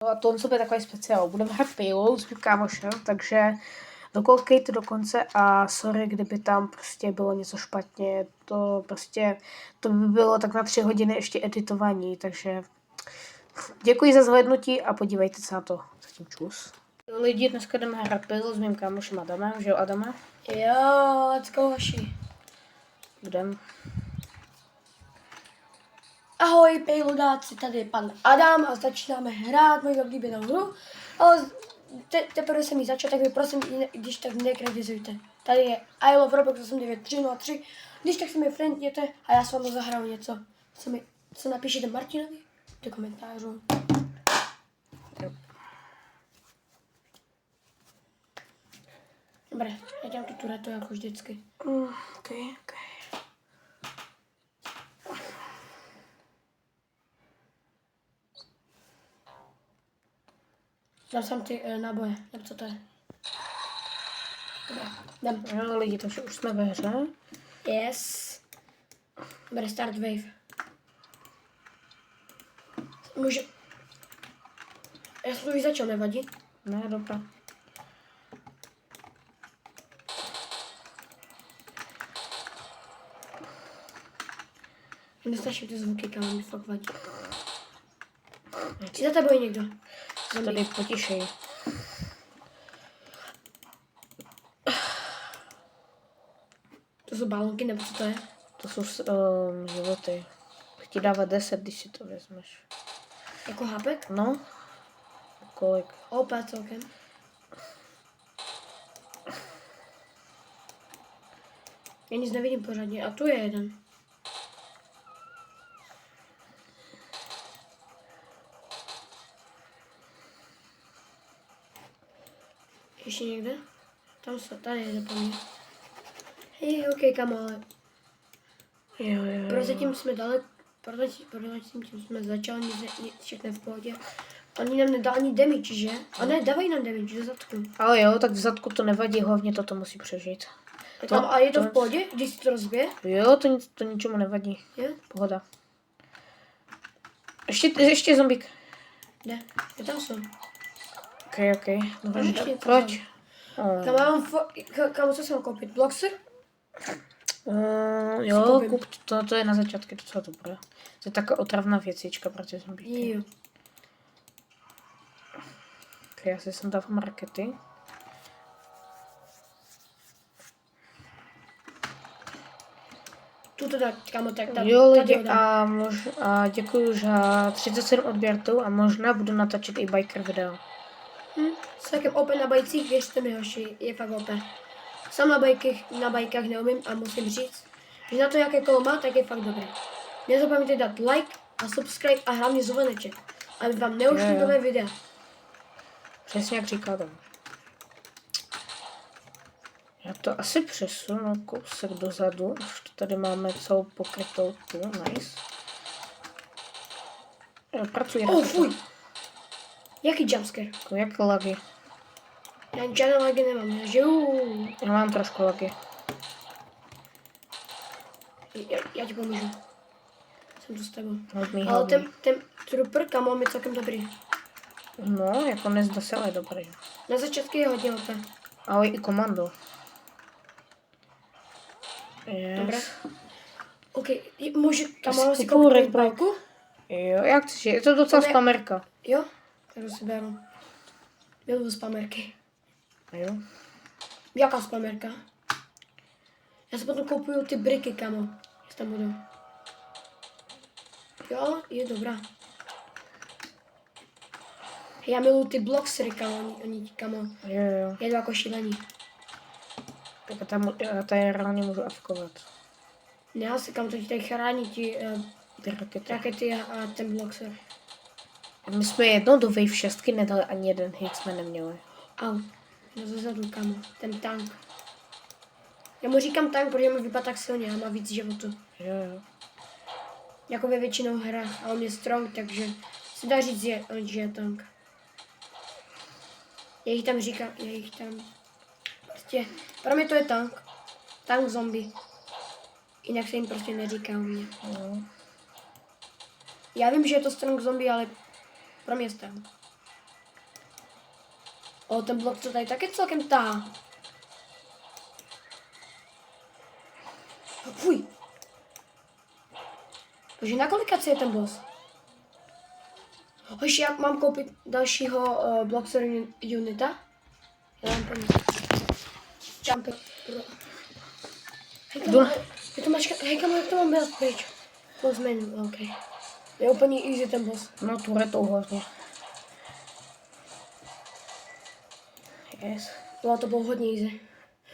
a to bude takový speciál. Budeme hrát Payload s mým kámošem, takže dokoukejte do konce a sorry, kdyby tam prostě bylo něco špatně. To by bylo tak na 3 hodiny ještě editování, takže děkuji za zhlédnutí a podívejte se na to. Zatím čus. Lidi, dneska jdeme hrát Payload s mým kámošem Adamem, že jo Adame? Jo, let's go, hoši. Budem. Ahoj, payloadáci, tady je pan Adam a začínáme hrát moji oblíbenou hru. Ale teprve jsem ji začal, tak mi prosím, když tak nekritizujte. Tady je I love Roblox 89303. Když tak se mi friendněte a já s vámi zahraju něco. Co napíšete Martinovi do komentářů. Dobré, já dělám tu turetu jako vždycky. Okay. Dám sem ty náboje, nebo co to je? Dobré, dám. No, lidi, takže už jsme ve hře. Yes. Dobré, start wave. Může... Já jsem to už začal, nevadí? Ne, dobrá. Nestačí ty zvuky, kam mi fakt vadí. Či za tebou je někdo? Tady potišej. To jsou balonky, nebo co to je? To jsou životy. Ti dává 10, když si to vezmeš. Jako hápek? No. Kolik? OP celkem. Já nic nevidím pořádně. A tu je jeden. Ještě někde? Tam jsou, tady je po mně. Hej, ok, kamo, ale Jo. prozatím jsme dali, prozatím tím jsme začali, všechno v pohodě. Oni nám nedá ani damage, že? A ne, dávají nám damage do zadku. Ale jo, tak v zadku to nevadí, hlavně toto musí přežít. A je to v pohodě, když si to rozbije? Jo, to ničemu nevadí. Jo? Pohoda. Ještě zombík. Ne, je tam jsou. Ok. Tam ještě něco Proč? Kam co jsem koupit? Bloxer? Jo, kup, to je na začátku docela dobré. To je taková otravná věcička pro ty zombíky. Jo. Ok, já si sem dávám rakety. Tuto dát, kamo, tak tady. Jo, tady lidi, ho dám. a děkuju za 37 odběrů a možná budu natáčet i biker video. S takem OP na bajcích, věřte mi, hoši, je fakt OP. Sam na bajkách neumím a musím říct, že na to, jaké kolo má, tak je fakt dobré. Nezapomeňte dát like a subscribe a hlavně zvoneček, aby vám neušly nové videa. Přesně jak říká tam. Já to asi přesunu kousek dozadu, už to tady máme celou pokrytou tu, nice. Jo, pracuji na Fuj! Jaký jumpscare? Jak lagy? Já žádné lagy nemám, já žiju. Já mám trošku lagy. Já ti pomůžu. Jsem tu s tebou. Hodný. Ale ten trooper, kamo, je celkem dobrý. No, jako nezdá se, ale dobrý. Na začátku je hodně OP. Ale i komando. Yes. Dobré. OK, můžu, kamo, si kupuju koupit Red balku? Jo, jak chceš, je to docela spamerka. Jo, tak si beru. Miluju spamerky. Jo. Jaká spamerka? Já si potom koupuju ty briky, kamo. Jestli tam budou. Jo, je dobrá. Já miluju ty bloxery, kamo. Oni kamo. Jo. Je to jako šílení. Tak já tady reálně můžu avkovat. Já si kam to tady chrání Ty rakety. rakety a ten bloxer. My jsme jednou do Wave 6 nedali ani jeden hit, jsme neměli. Au. No zezadu, kamo. Ten tank. Já mu říkám tank, protože mi vypadá tak silně a má víc životu. Jo. Jako ve většinou hrách. A on je strong, takže se dá říct, že je tank. Já jich tam... Prostě, pro mě to je tank. Tank zombie. Jinak se jim prostě neříká u mě. No. Já vím, že je to strong zombie, ale pro mě je tank. O, ten blok to tady taky celkem tahá. Fuj. Takže na kolikaci je ten boss? Hoši, jak mám koupit dalšího Bloxer unita? Já mám peníze. Jumpy. Hej, kamo, jak to mám být pryč? Close menu, ok. Je úplně easy ten boss. No, turetou hlavně. Yes. No, to bylo hodně easy.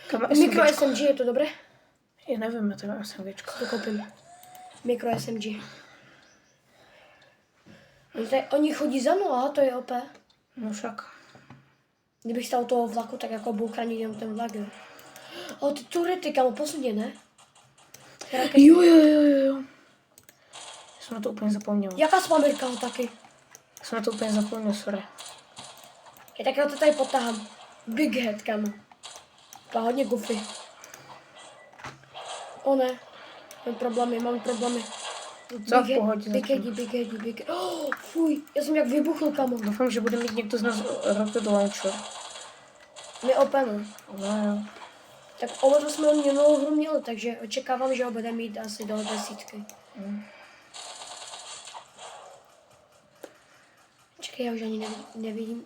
Kam Mikro SMG, je to dobré? Já nevím, já teda SMGčko. To koupím. Mikro SMG. Oni chodí za mnou, aha, to je OP. No však. Kdybych stál u toho vlaku, tak jako budu chránit jenom ten vlak, jo. O, ty turety, kamo, posledně, ne? Jo. Jsem na to úplně zapomněl. Jaká spamirka ho taky? Jsem na to úplně zapomněl, sorry. Tak já to tady potahám. Big head, kamo. To je hodně goofy. O ne. Mám problémy. Co v pohodě? Big head. Oh, fuj, já jsem jak vybuchl, kamo. Doufám, že bude mít někdo z nás rocket launcher. My openu. No jo. Tak oba to jsme minulou hru měli, takže očekávám, že ho bude mít asi do 10. Čekaj, já už ani nevidím,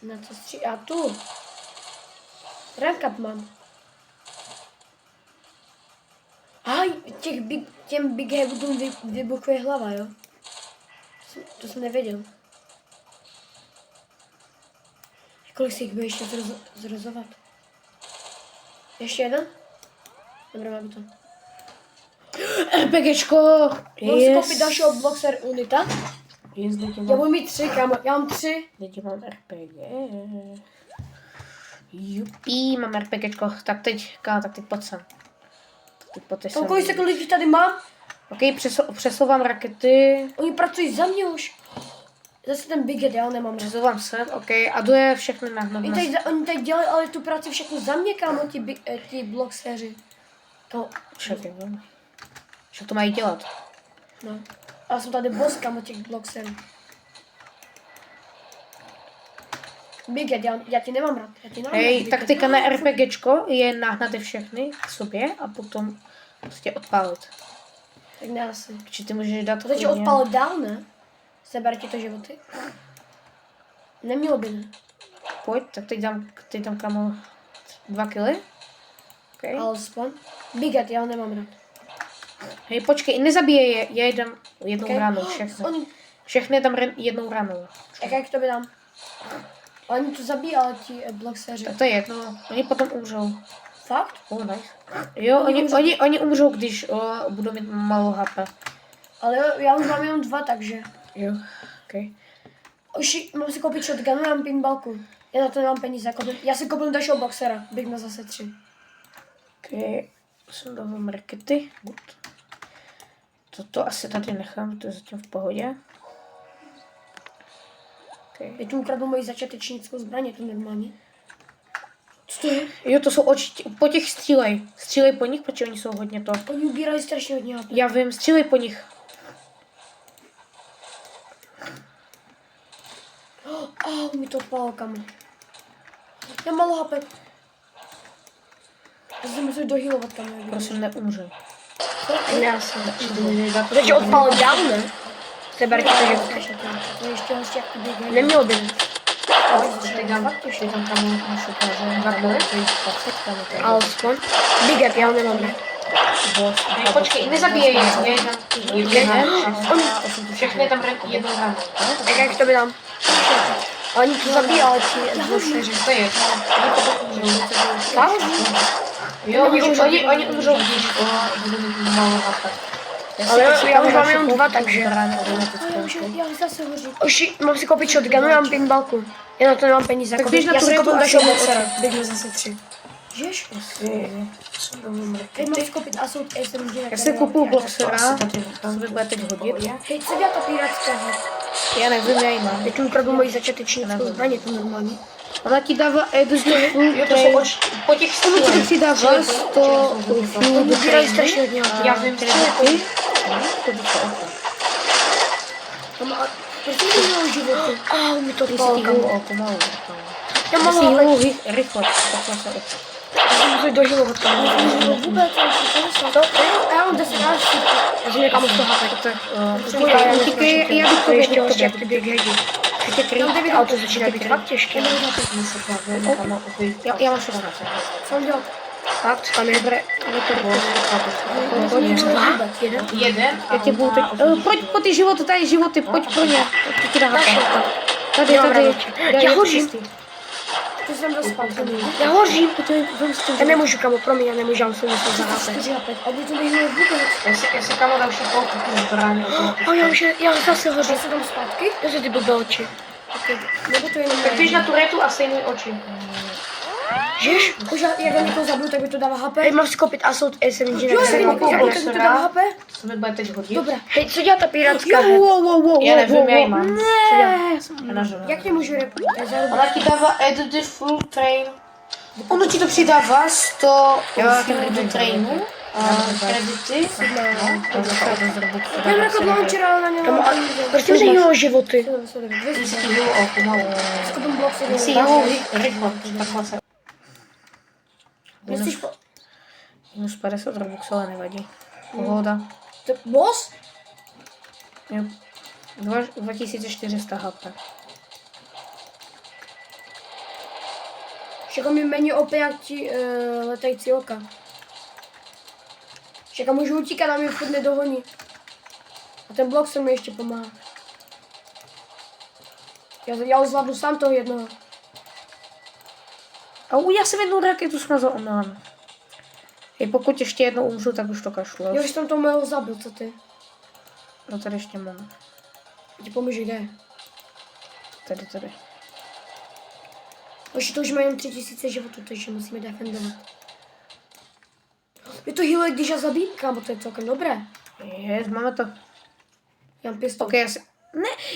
na co střílí. A tu. Rank up mám. Těm big headům vybuchuje hlava, jo? To jsem nevěděl. Kolik si jich bude ještě zrozovat? Ještě jeden? Dobré, mám to. RPGčko! Mám si koupit dalšího Bloxer unita. Lidi Já mám, budu mít 3, kámo. Já mám 3. lidi mám RPG. Jupí, mám RPGčko. Tak teď pojď sem. Tak teď sem. Kolik sekund lidí tady mám? Ok, přesouvám rakety. Oni pracují za mě už. Zase ten Big Head, já ho nemám rád. Přesouvám se, ok. A jdu je všechny na Oni tady dělají ale tu práci všechno za mě, kámo, ti Bloxeři. Však to mají dělat. No. A já jsem tady boss, kámo, těch Bloxerů. Big Head, já ti nemám rád. Hej, taktika na RPGčko je nahnat je všechny k sobě a potom prostě odpálit. Tak ne asi. Či ty můžeš dát To teď odpalit dál, ne? Seber ti to životy? Nemělo by, ne? Pojď, tak teď dám kamo 2 kily. Okay. Alespoň. Big Head, já ho nemám rád. Hej, počkej, nezabíjej je, já je dám jednou Okay. ranou, všechny. Oni, Všechny dám jednou ranou. jak to by dám? Oni to zabíjí, ale ti Bloxeři. Tak to je jedno, oni potom umřou. Fakt? Oh, nice. Jo, oni umřou, když budou mít malou HP. Ale já už mám jenom 2, takže. Jo, ok. Už mám si koupit shotgun, mám pinballku. Já na to nemám peníze. Já si koupím dalšího boxera. Bych měl zase 3. Ok, jsem dávám rakety. Good. Toto asi tady nechám, to je zatím v pohodě. Okay. Je tu ukradl moji začátečnickou zbraň, je to normálně. Co to je? Jo, to jsou oči, po těch střílej. Střílej po nich, protože oni jsou hodně to. Oni ubírali strašně hodně HP. Já vím, střílej po nich. Mi to odpalo, kamo. Já malo HP. Já se musím dohýlovat, kamo. Prosím, neumřej. Já jsem to teď odpalo dál, ne? Seber ti to život. To je ještě hoště, jak to běgají. Nemělo by. Teď dám kamo našu káže. Alespoň. Big Head, já ho nemám rád. Počkej, nezabíjej je. Všechny tam jednou ránu. Jak to by dám? Oni to zabíjí, ale ti zločeři. To je jedno. Fakt? Jo, oni umřou, když budou mít malou HP. Ale já už mám jenom 2, takže. Já zase hoří. Už mám si koupit shotgun, mám pinballku. Já na to nemám peníze. Tak běž na já si turetu koupím a dalšího šel boxera. Běžme zase 3. Žiješ? Teď mám si koupit Assault A7. Já si kupuju boxera, to se bude teď hodit. Hej, co dělá ta pirátská hra? Já nevím, já ji mám. Teď tu ukradl moji začátečnickou zbraň, je to normální. Ona ti dává po těch stůlech ti dává 100 fuel do Ubírají strašně hodně. Já vím, že ty. To by to opa. Proč mi to životy? Mi to odpalo, kamo. Pomalu. Já mám Sílu rychle, takhle se opět. musím doživovat tam. Vůbec, to a já mám 10 rád. Já jsem někam z toho Tak, utíkej, já bych to ještě věděl, hoště, jak jak ty běh hejdi. Ještě kryt. Tam 9 auto začíná být fakt těžké. Já mám 16. Co mám dělat? Fakt? Tam je dobré. Je to Vůbec, jeden. Já tě budu teď... Pojď po ty životy, tady životy, pojď pro ně. Ty ti dá hapa. Tady. Já hořím. To jsem dost spatřený. Já hořím. Já nemůžu, kamo, promiň, já nemůžu, já musím se zahápet. 4 a 5. Aby to nebylo vůbec. Já si kamo další polku zbraň. Já zase hořím. Já se tam zpátky? Já se ty blbé oči. Nebo to jenom Tak běž na tu retu a stejný oči. Žeš? Už jak já někoho zabiju, tak mi to dává HP. Hej, mám skopit assault, jsem inženýr. Jo, jak mi to dává HP? To mi bude teď hodit. Dobré. Hej, co dělá ta pirátská? Já nevím, já ji mám. Jak tě můžu Ona ti dává add the full train. Ono ti to přidává 100 do trainu. Kredity. Já mám jako launcher, ale na něm prostě mi nejílo životy. Skopím blok si Sílu rychle, takhle se. Minus 50 robuxů, ale nevadí. Pohoda. To boss? Jo. 2400 HP. Však mi méně OP jak ti letající oka. Však můžu utíkat a mě furt nedohoní. A ten blok se mi ještě pomáhá. Já ho zvládnu sám toho jednoho. Já jsem jednu raketu smazal omylem. I pokud ještě jednou umřu, tak už to kašlu. Jo, už jsem to mého zabil, co ty? No tady ještě mám. Ti pomůžu, kde? Tady. Už to už má jenom 3000 životů, takže musíme defendovat. Je to healer, když já zabím, kámo, to je celkem dobré. Máme to. Já mám pistol. Ok, já jsem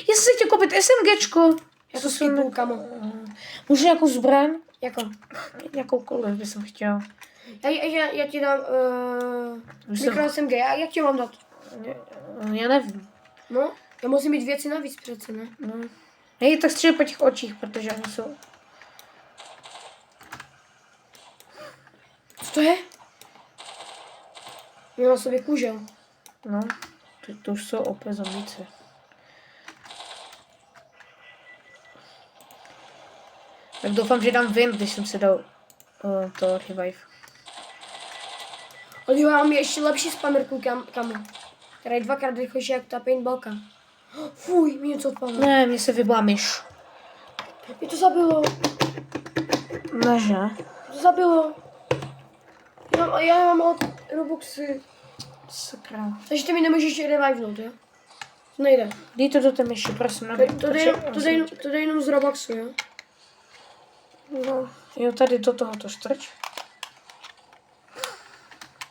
si chtěl koupit SMGčko. Já to skipnu, kámo. Můžu nějakou zbraň? Jako? Jakoukoliv bych jsem chtěl. Já ti dám mikro SMG, jak ti mám dát? Já nevím. No, já musím mít věci navíc přece, ne? No. Hej, tak střílej po těch očích, protože oni jsou... Co to je? Měl na sobě kůžel. No, to už jsou opět zombíci. Tak doufám, že dám win, když jsem si dal to revive. Ale jo, já mám ještě lepší spamerku, kamo. Která je 2x rychlejší jak ta paintballka. Fuj, mi něco odpadlo. Ne, mě se vybla myš. Mě to zabilo. Neže? To zabilo. Já mám od Robuxy. Sakra. Takže ty mi nemůžeš revivenout, jo? To nejde. Dej to do té myši, prosím. To jde jenom z Robuxu, jo? No, jo, tady do tohoto štrč.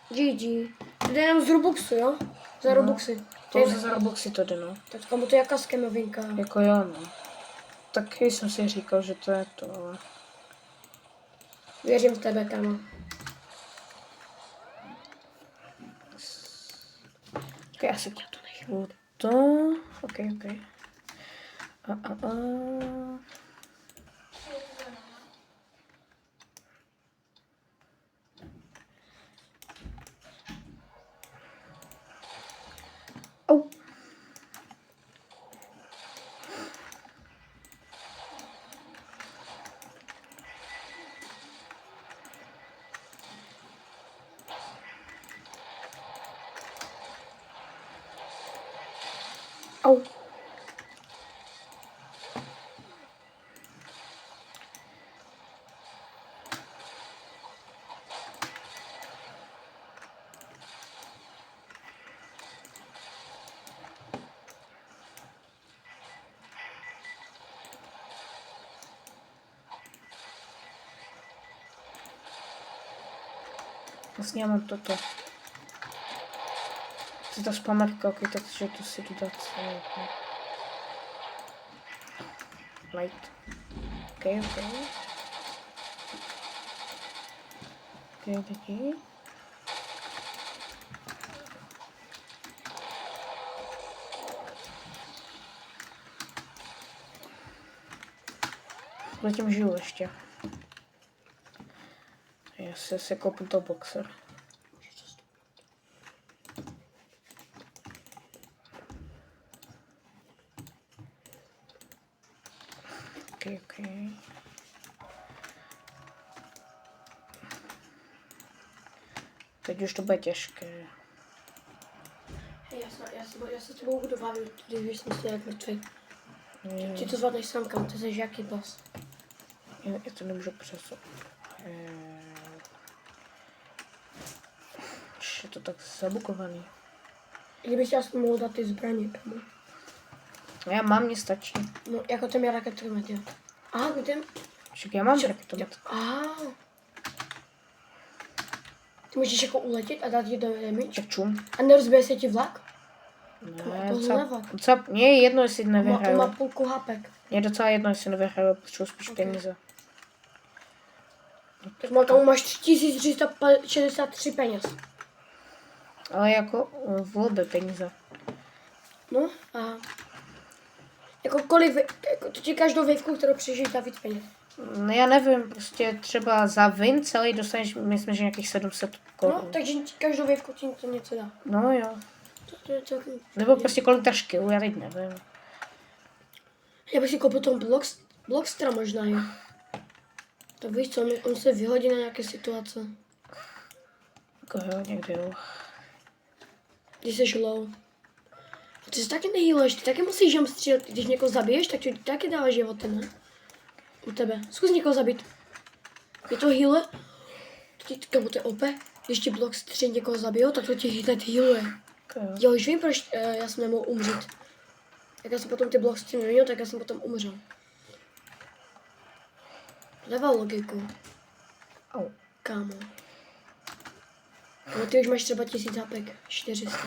GG. To jde jenom z Robuxu, jo? Za Robuxy. To za Robuxy to jde, no. Tak kamo, to je jaká skemovinka. Jako jo, no. Taky jsem si říkal, že to je to, ale... Věřím v tebe, kamo. Ok, já si to nechám. To... Ok. Au. Au. Vlastně já mám toto. To je ta spamerka, ok, takže to si jdu dát. Light. Ok. Ok, taky. Zatím žiju ještě. Já si koupím to boxer. Ok. Teď už to bude těžké. Já se s tebou budu bavit, když jsem si jak mrtvý. Ty to zvládneš sám, kam ty jsi jaký boss. Já to nemůžu přesunout. Je to tak zabukovaný. Kdybych já mohl dát ty zbraně, kamo. Já mám, mě stačí. No, jako ten je raketomet, jo. Aha, kde? Však já mám raketomet. Aha. Ty můžeš jako uletět a dát je do damage? Tak čum. A nerozbije se ti vlak? Ne, to docela, mě je jedno, jestli nevyhraju. Má půlku hapek. Mě je docela jedno, jestli nevyhraju, potřebuji spíš peníze. Tak kamo, máš 3363 peněz. Ale jako v lobby peníze. No a jako kolik, jako to ti každou wavku, kterou přežiješ, dá víc peněz. No já nevím, prostě třeba za win celý dostaneš, myslím, že nějakých 700 korun. No, takže každou wavku ti to něco dá. No jo. To je celkem... Nebo prostě kolik dáš kill, já teď nevím. Já bych si koupil toho Blockstra možná, jo. To víš co, on se vyhodí na nějaké situace. Jako jo, někdy jo. Když jsi low. A ty se taky nehýluješ, ty taky musíš jam střílet. Když někoho zabiješ, tak ti taky dává životy, ne? U tebe. Zkus někoho zabít. Je to heal? Kamo, to je OP. Když ti Blox 3 někoho zabijou, tak to ti hned healuje. Jo, už vím, proč já jsem nemohl umřít. Jak já jsem potom ty Blox 3 neměl, tak já jsem potom umřel. Dává logiku. Au. Kámo. No ty už máš třeba 1000 hapek. 400.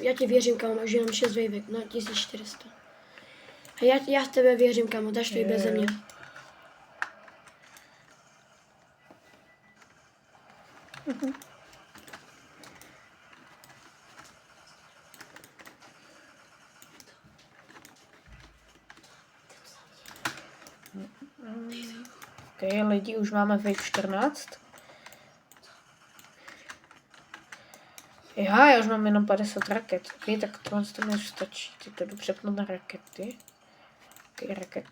Já ti věřím, kámo, máš jenom 6 wavek. No 1400. A já v tebe věřím, kámo, dáš to i beze mě. Ok, lidi, už máme wave 14. Já už mám jenom 50 raket. Ok, tak tohle to mi stačí. Ty to jdu přepnout na rakety. Ok, raket.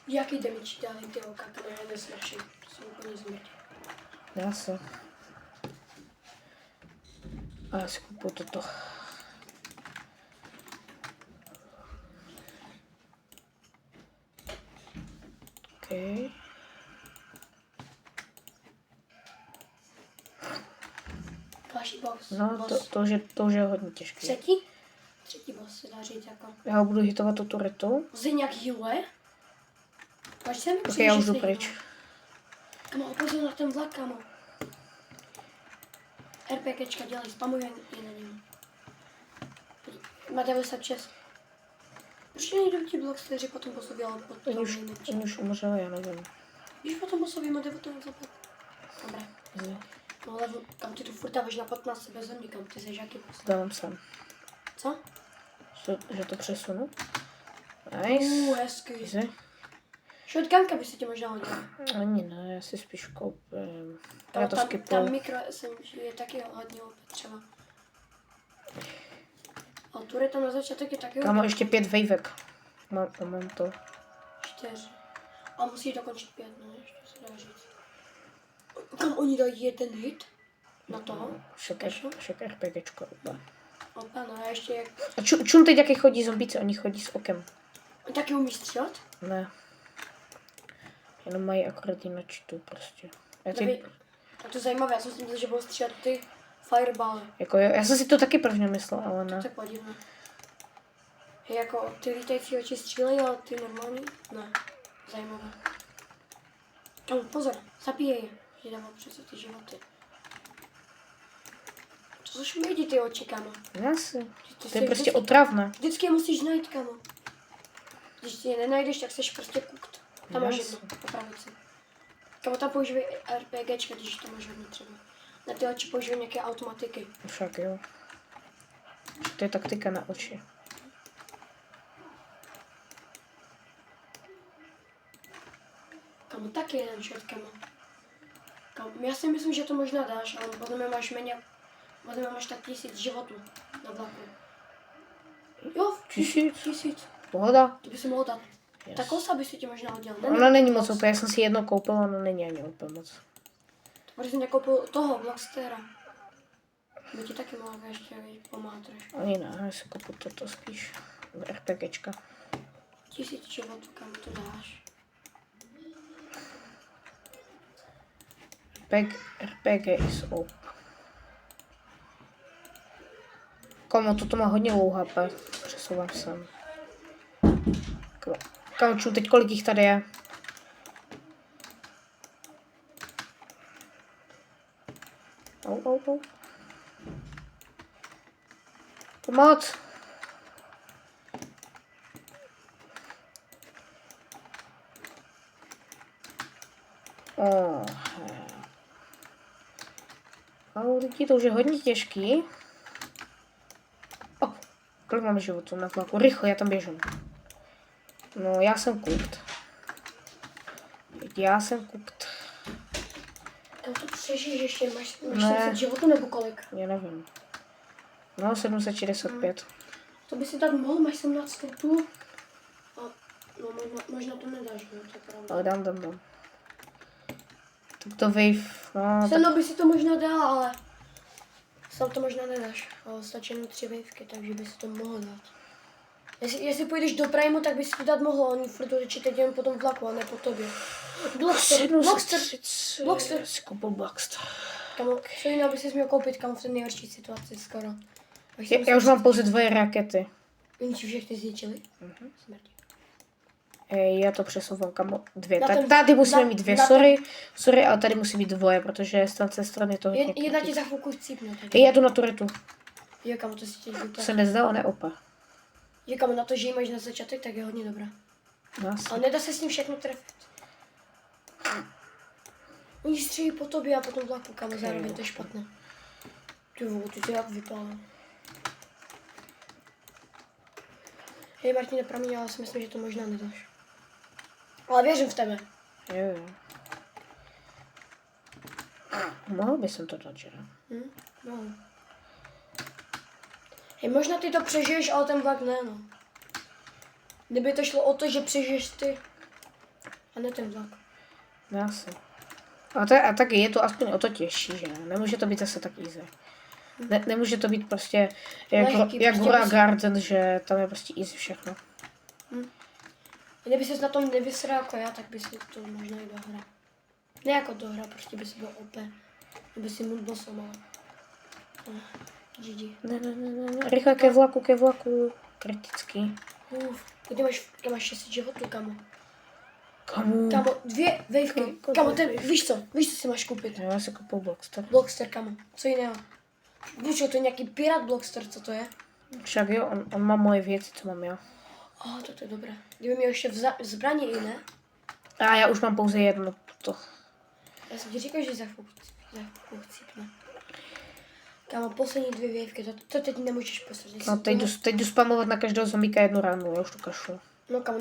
Jaký damage dávají ty oka, které já neslyším. To jsou úplně zmrtí. Dá se. A já si kupuju toto. Ok. Další boss. No, to už je hodně těžké. Třetí boss se dá říct jako. Já ho budu hitovat tu turetu. Zde nějak healuje? Pač se mi Ok, já už jdu pryč. Kamo, opozor na ten vlak, kamo. RPGčka dělají, spamují je na něm. Má 96. Proč nejdu ti blok 4 potom bossovi, ale potom On už umřel, já nevím. Když potom bossovi má 95. Dobré. No ale kam ty tu furt dáváš na 15 bez země, kam ty jsi jaký boss? Dávám sem. Co? Že to přesunu. Nice. Hezky. Easy. Shotgunka by se ti možná hodila. Ani ne, já si spíš koupím. Já Ale to tam skipuju. mikro SMG je taky hodně potřeba. A tureta na začátek je taky Kámo, ještě 5 vejvek. Mám to. 4. A musíš dokončit 5, no, ještě se dá říct. Kam oni dají jeden hit? Na toho? Však RPGčko. Opa, no a ještě jak... A čum teď jaký chodí zombíci, oni chodí s okem. On taky umí střílet? Ne. Jenom mají akorát jinak tu prostě. A to je zajímavé, já jsem si myslel, že budou střílet ty firebaly. Jako jo, já jsem si to taky prvně myslel, ale ne. To je podivné. Je jako ty lítající oči střílejí, ale ty normální? Ne. Zajímavé. Pozor, zabíjej je. Že dává přece ty životy. To jsou šmědi ty oči, kamo. Jasně. To je prostě otravné. Vždycky je musíš najít, kamo. Když je nenajdeš, tak seš prostě kukt. Tam máš jedno, po pravici. Kamo, tam používej RPGčka, když to máš hodně třeba. Na ty oči používej nějaké automatiky. Však jo. To je taktika na oči. Kamo, taky jeden shot, kamo. Já si myslím, že to možná dáš, ale potom máš tak 1000 životů na vlaku. Jo, 1000. Pohoda. To by si mohl dát. Yes. Ta kosa by si ti možná hodila. Ona není moc úplně, já jsem si jedno koupil, ona není ani úplně moc. Protože jsem nekoupil toho Blockstera. By ti taky mohla ještě pomáhat trošku. Ani ne, já si koupil toto spíš. RPGčka. 1000 životů, kam to dáš? RPG is up. Komu, toto má hodně low HP. Přesouvám sem. Kauču, teď kolik jich tady je? Au. Pomoc! Lidi, to už je hodně těžký. Kolik mám životů na tlaku? Rychle, já tam běžím. No, já jsem cooked. Tam to přežiješ ještě, máš Ne. 40 životů nebo kolik? Já nevím. No, 765. To by si tak mohl, máš 17 stupů. No, možná to nedáš, no, to je pravda. Ale dám. Tak to wave, no, Seno by si to možná dal, ale sám to možná nedáš. Ale stačí jenom 3 wavky, takže by si to mohl dát. Jestli půjdeš do Primu, tak bys to dát mohl, oni furt určitě jen po tom vlaku, a ne po tobě. Blockster. Si koupil Blockster. Kamo, co jiného by si měl koupit, kam v té nejhorší situaci skoro. Já už mám pouze 2 rakety. Oni ti všechny zničili? Smrti. Já to přesouvám, kamo, 2. Na ten- Tady musíme mít 2, na ten- sorry, ale tady musí být 2, protože z té strany to hodně Jedna ti kritické. za chvilku cípne. Já jdu na turetu. Jo, kamo, to si tě To vypadá. se nezdalo, ne opa. Jo, kamo, na to, že ji máš na začátek, tak je hodně dobrá. Nás. Ale nedá se s ním všechno trefit. Oni střílí po tobě a potom vlaku, kamo, zároveň to je špatné. Ty vole, ty to jak vypadá. Hej, Martine, promiň, ale si myslím, že to možná nedáš. Ale věřím v tebe. Jo. Mohl by jsem to dát, že ne? No. Hej, možná ty to přežiješ, ale ten vlak ne, no. Kdyby to šlo o to, že přežiješ ty, a ne ten vlak. Asi. A tak je to aspoň o to těžší, že ne? Nemůže to být zase tak easy. Nemůže to být prostě Lehký, jak prostě Gora bez- Garden, že tam je prostě easy všechno. Kdyby ses na tom nevysral jako já, tak by si to možná i dohrál. Ne jako dohra, prostě by si byl OP. Kdyby si mu bosom, ale... GG. Ne. Rychle ke vlaku. Kritický. Kde máš 6 životů, kamo? Kamu? Kamo, 2 wavky. Kamo, víš co si máš koupit? Já si koupil Blockster. Blockster, kamo. Co jiného? Víš, to je nějaký pirát Blockster, co to je? Však jo, on má moje věci, co mám já. To je dobré. Kdyby měl ještě v zbraně i ne? A já už mám pouze jedno. To. Já jsem ti říkal, že za chvilku chcípne. Kámo, poslední 2 wavky, to teď nemůžeš posledit. No, teď jdu spamovat na každého zombíka jednu ránu, já už to kašlu. No kámo,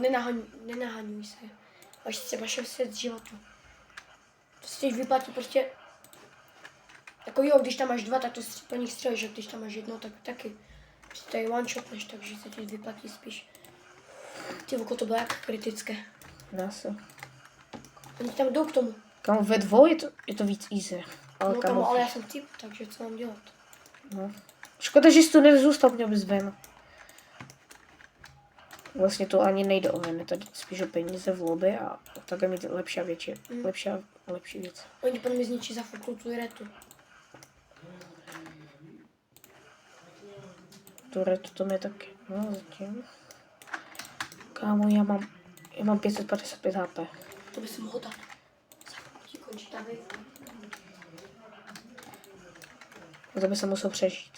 nenahaňuj se. Máš třeba 600 životů. To se teď vyplatí prostě... Jako jo, když tam máš 2, tak to po nich střelíš, a když tam máš 1, tak taky. Prostě tady one shotneš, takže se teď vyplatí spíš. Ty voko, to bylo jak kritické. Asi. Oni tam jdou k tomu. Kamu ve 2 je to víc easy. Ale No kámo, ale já jsem typ, takže co mám dělat? No. Škoda, že jsi tu nezůstal, měl bys ven. Vlastně to ani nejde o ven, je to spíš o peníze v lobby a takhle mít lepší věc. Oni potom mi zničí za chvilku tu retu. To mě taky, no zatím. Kámo, já mám 555 HP. To by si mohl dát. Za chvilku ti končí ta wave. To by se musel přežít.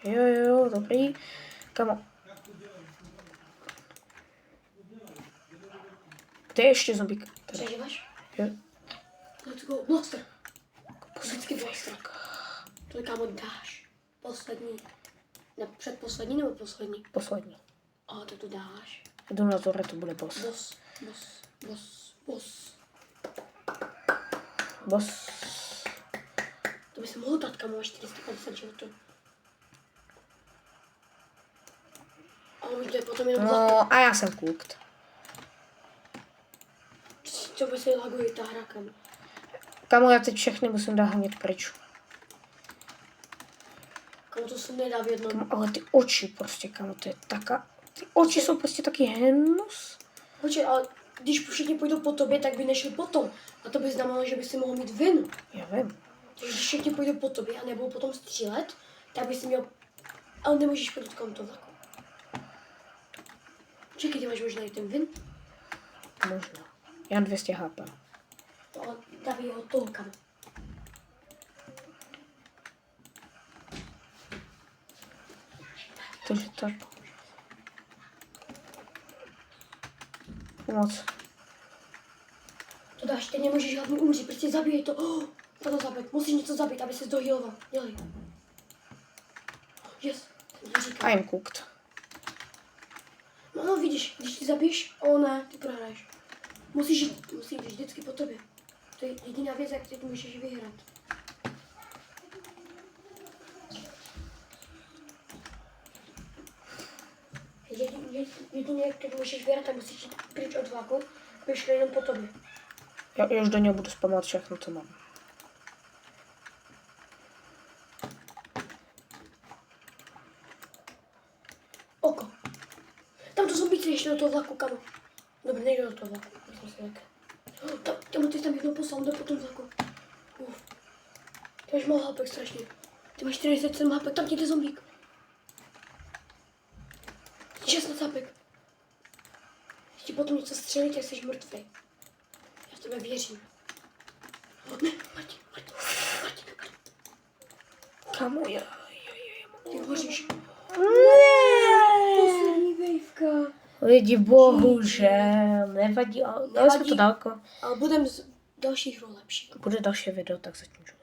Jo, dobrý. Kámo. Kde je ještě zombík? Tady. Přežíváš? Jo. Let's go, Blockster. Vždycky Blockster. To kámo dáš. Poslední. Ne, předposlední nebo poslední? Poslední. A tak to dáš. Jdu na to, to bude boss. Boss. Boss. To by se mohl dát, kamo, 450 životů. A on to je potom jenom zlato. No a já jsem cooked. To by se laguje ta hra, kamo. Kamo, já teď všechny musím dát hned pryč. Kamo, to se nedá v jednom. Kamo, ale ty oči prostě, kamo, to je taká... Ty oči jsou prostě taky hnus. Počkej, ale když všichni půjdou po tobě, tak by nešli potom. A to by znamenalo, že by si mohl mít vinu. Já vím. Takže když všichni půjdou po tobě a nebudou potom střílet, tak by si měl... Ale nemůžeš půjdu kam to vlaku. Čekaj, ty máš možná i ten vin? Možná. Já mám 200 HP. To ale dávej ho toho kam. Takže tak. Pomoc. To dáš, teď nemůžeš hlavně umřít, prostě zabijej to. To zabít, musíš něco zabít, aby se dohealoval. Dělej. Yes, říkám. I'm cooked. No, vidíš, když ty zabiješ, ne, ty prohraješ. Musíš jít vždycky po tobě. To je jediná věc, jak ty můžeš vyhrát. Jedině, jak ty můžeš vyhrát, tak musíš jít pryč od vlaku, aby šli jenom po tobě. Já už do něho budu spamovat všechno, co mám. Oko. Tam to zombíci ještě do toho vlaku, kamo. Dobře, nejde do toho vlaku. Tam ty tam jednou poslal, jde po tom vlaku. Ty máš málo hapek strašně. Ty máš 47 hapek, tam ti jde zombík. 16 hapek. Když ti potom něco střelí, tak jsi mrtvý. Já v tebe věřím. Ne, Martin. Kamo, Ty hoříš. Ne! Poslední vejvka. Lidi, bohužel, nevadí, ale dali jsme to daleko. Ale budeme z dalších hrů lepší. Bude další video, tak zatím čau.